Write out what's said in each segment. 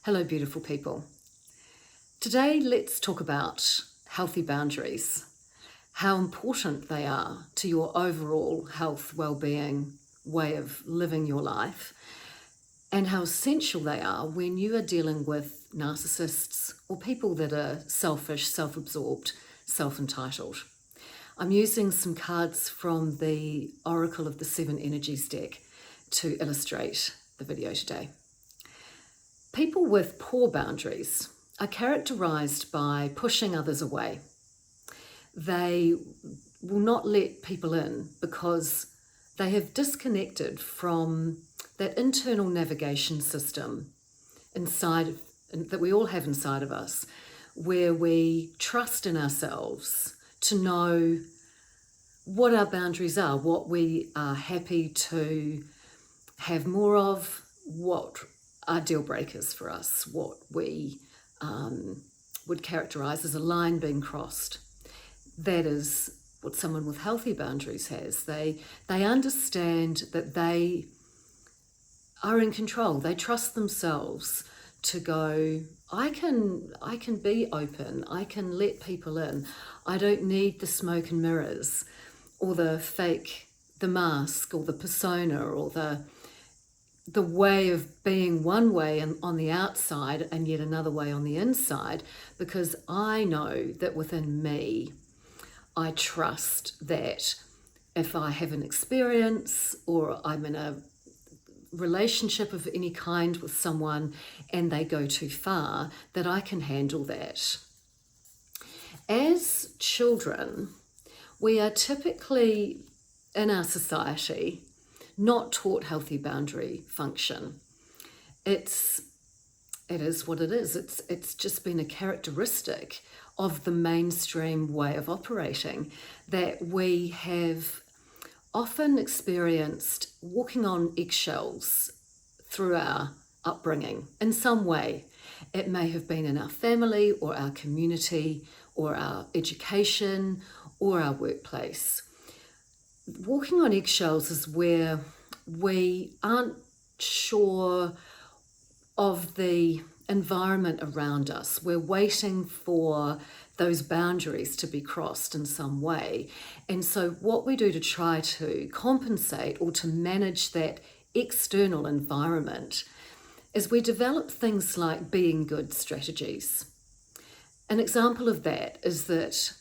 Hello, beautiful people. Today, let's talk about healthy boundaries, how important they are to your overall health, well-being, way of living your life, and how essential they are when you are dealing with narcissists or people that are selfish, self-absorbed, self-entitled. I'm using some cards from the Oracle of the Seven Energies deck to illustrate the video today. People with poor boundaries are characterized by pushing others away. They will not let people in because they have disconnected from that internal navigation system that we all have inside of us, where we trust in ourselves to know what our boundaries are, what we are happy to have more of, what are deal breakers for us, what we would characterize as a line being crossed. That is what someone with healthy boundaries has. They understand that they are in control. They trust themselves to go, I can be open, I can let people in. I don't need the smoke and mirrors or the fake, the mask or the persona or the way of being one way on the outside and yet another way on the inside, because I know that within me, I trust that if I have an experience or I'm in a relationship of any kind with someone and they go too far, that I can handle that. As children, we are typically in our society not taught healthy boundary function. It is what it is. It's just been a characteristic of the mainstream way of operating that we have often experienced walking on eggshells through our upbringing in some way. It may have been in our family or our community or our education or our workplace. Walking on eggshells is where we aren't sure of the environment around us. We're waiting for those boundaries to be crossed in some way. And so what we do to try to compensate or to manage that external environment is we develop things like being good strategies. An example of that is that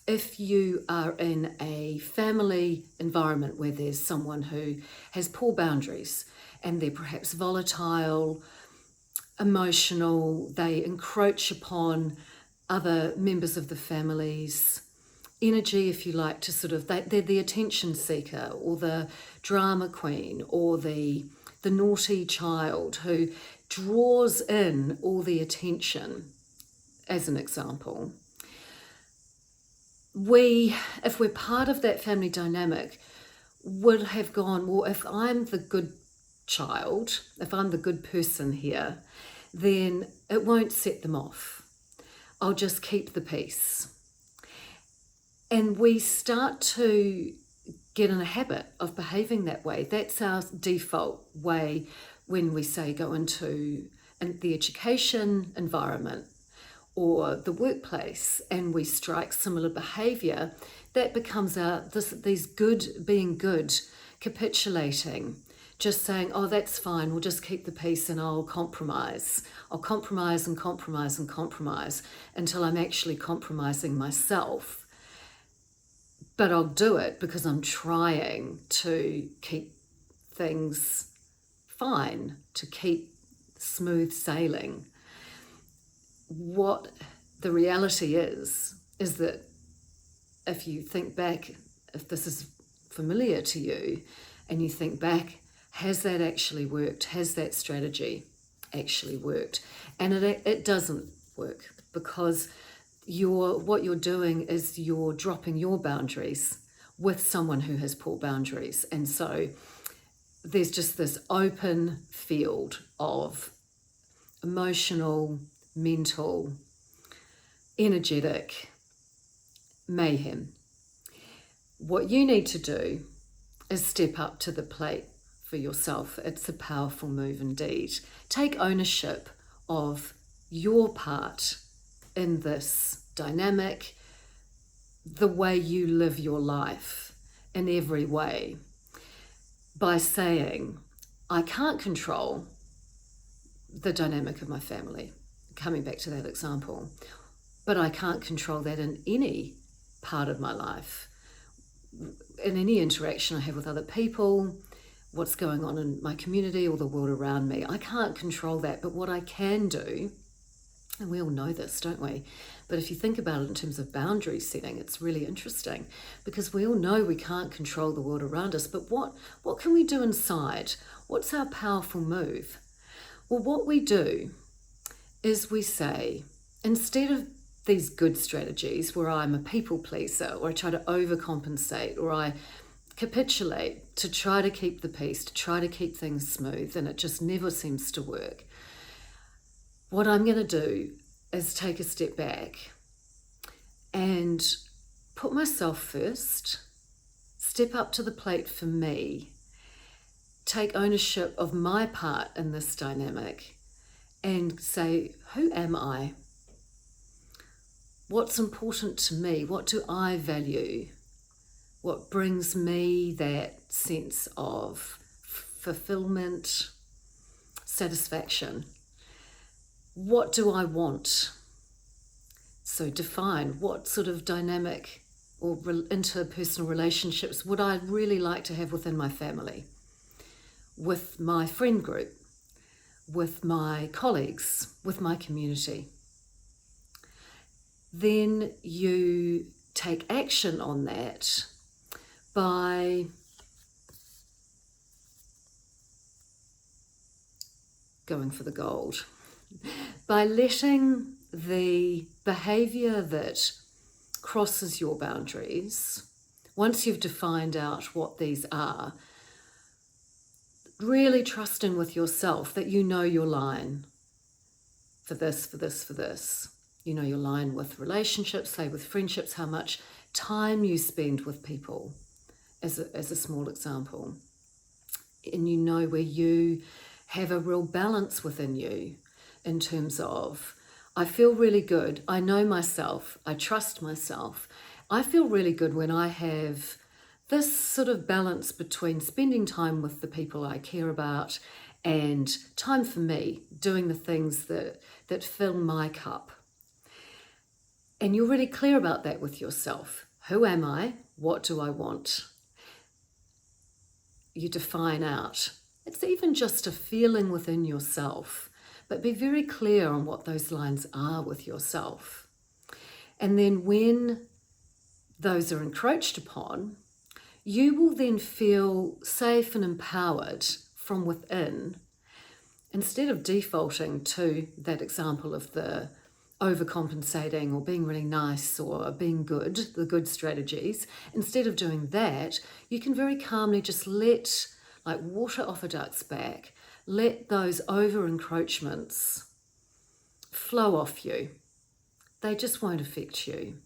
if you are in a family environment where there's someone who has poor boundaries and they're perhaps volatile, emotional, they encroach upon other members of the family's energy, if you like, to sort of, they're the attention seeker or the drama queen or the naughty child who draws in all the attention, as an example. If we're part of that family dynamic, would have gone, well, if I'm the good child, if I'm the good person here, then it won't set them off. I'll just keep the peace. And we start to get in a habit of behaving that way. That's our default way when we say go into the education environment or the workplace and we strike similar behavior. That becomes these being good, capitulating, just saying, oh, that's fine, we'll just keep the peace and I'll compromise. I'll compromise and compromise and compromise until I'm actually compromising myself. But I'll do it because I'm trying to keep things fine, to keep smooth sailing. What the reality is that if you think back, if this is familiar to you and you think back, has that actually worked? Has that strategy actually worked? And it doesn't work because what you're doing is you're dropping your boundaries with someone who has poor boundaries. And so there's just this open field of emotional, mental, energetic mayhem. What you need to do is step up to the plate for yourself. It's a powerful move indeed. Take ownership of your part in this dynamic, the way you live your life in every way, by saying, I can't control the dynamic of my family, coming back to that example, but I can't control that in any part of my life, in any interaction I have with other people, what's going on in my community or the world around me. I can't control that, but what I can do, and we all know this, don't we? But if you think about it in terms of boundary setting, it's really interesting, because we all know we can't control the world around us, but what can we do inside? What's our powerful move? Well, what we do is we say, instead of these good strategies where I'm a people pleaser, or I try to overcompensate, or I capitulate to try to keep the peace, to try to keep things smooth, and it just never seems to work, what I'm going to do is take a step back and put myself first, step up to the plate for me, take ownership of my part in this dynamic, and say, who am I? What's important to me? What do I value? What brings me that sense of fulfillment, satisfaction? What do I want? So define what sort of dynamic or interpersonal relationships would I really like to have within my family, with my friend group, with my colleagues, with my community. Then you take action on that by going for the gold, by letting the behavior that crosses your boundaries, once you've defined out what these are, really trusting with yourself that you know your line for this, for this, for this. You know your line with relationships, say with friendships, how much time you spend with people, as a small example. And you know where you have a real balance within you in terms of, I feel really good, I know myself, I trust myself. I feel really good when I have this sort of balance between spending time with the people I care about and time for me, doing the things that fill my cup. And you're really clear about that with yourself. Who am I? What do I want? You define out. It's even just a feeling within yourself, but be very clear on what those lines are with yourself. And then when those are encroached upon, you will then feel safe and empowered from within, instead of defaulting to that example of the overcompensating or being really nice or being good, the good strategies. Instead of doing that, you can very calmly just let, like water off a duck's back, let those over encroachments flow off you. They just won't affect you.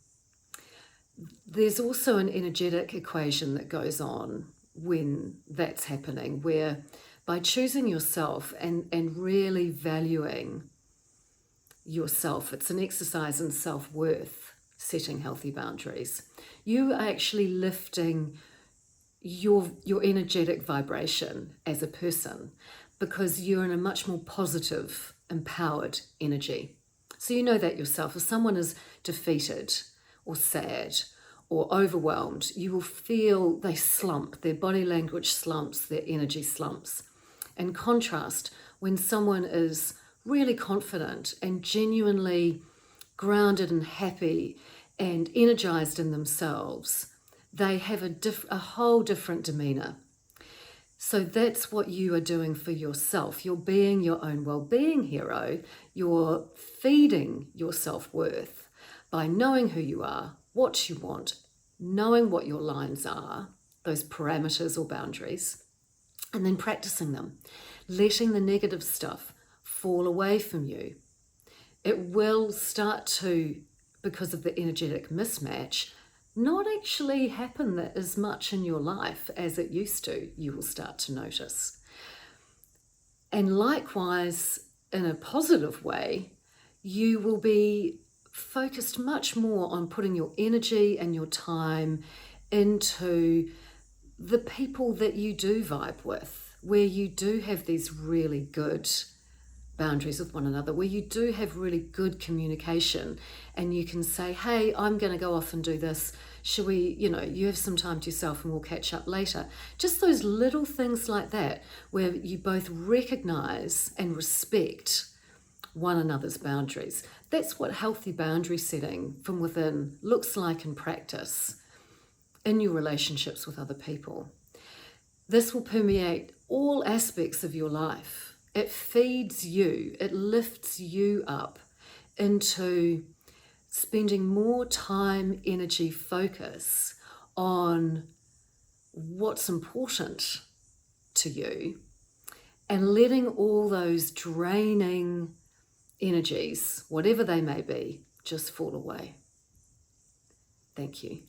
There's also an energetic equation that goes on when that's happening, where by choosing yourself and really valuing yourself, it's an exercise in self-worth, setting healthy boundaries. You are actually lifting your energetic vibration as a person, because you're in a much more positive, empowered energy. So you know that yourself. If someone is defeated or sad or overwhelmed, you will feel they slump, their body language slumps, their energy slumps. In contrast, when someone is really confident and genuinely grounded and happy and energized in themselves, they have a whole different demeanor. So that's what you are doing for yourself. You're being your own well-being hero. You're feeding your self-worth by knowing who you are, what you want, knowing what your lines are, those parameters or boundaries, and then practicing them, letting the negative stuff fall away from you. It will start to, because of the energetic mismatch, not actually happen that as much in your life as it used to. You will start to notice. And likewise, in a positive way, you will be focused much more on putting your energy and your time into the people that you do vibe with, where you do have these really good boundaries with one another, where you do have really good communication and you can say, hey, I'm going to go off and do this. Should we, you have some time to yourself and we'll catch up later. Just those little things like that where you both recognize and respect one another's boundaries. That's what healthy boundary setting from within looks like in practice in your relationships with other people. This will permeate all aspects of your life. It feeds you, it lifts you up into spending more time, energy, focus on what's important to you and letting all those draining energies, whatever they may be, just fall away. Thank you.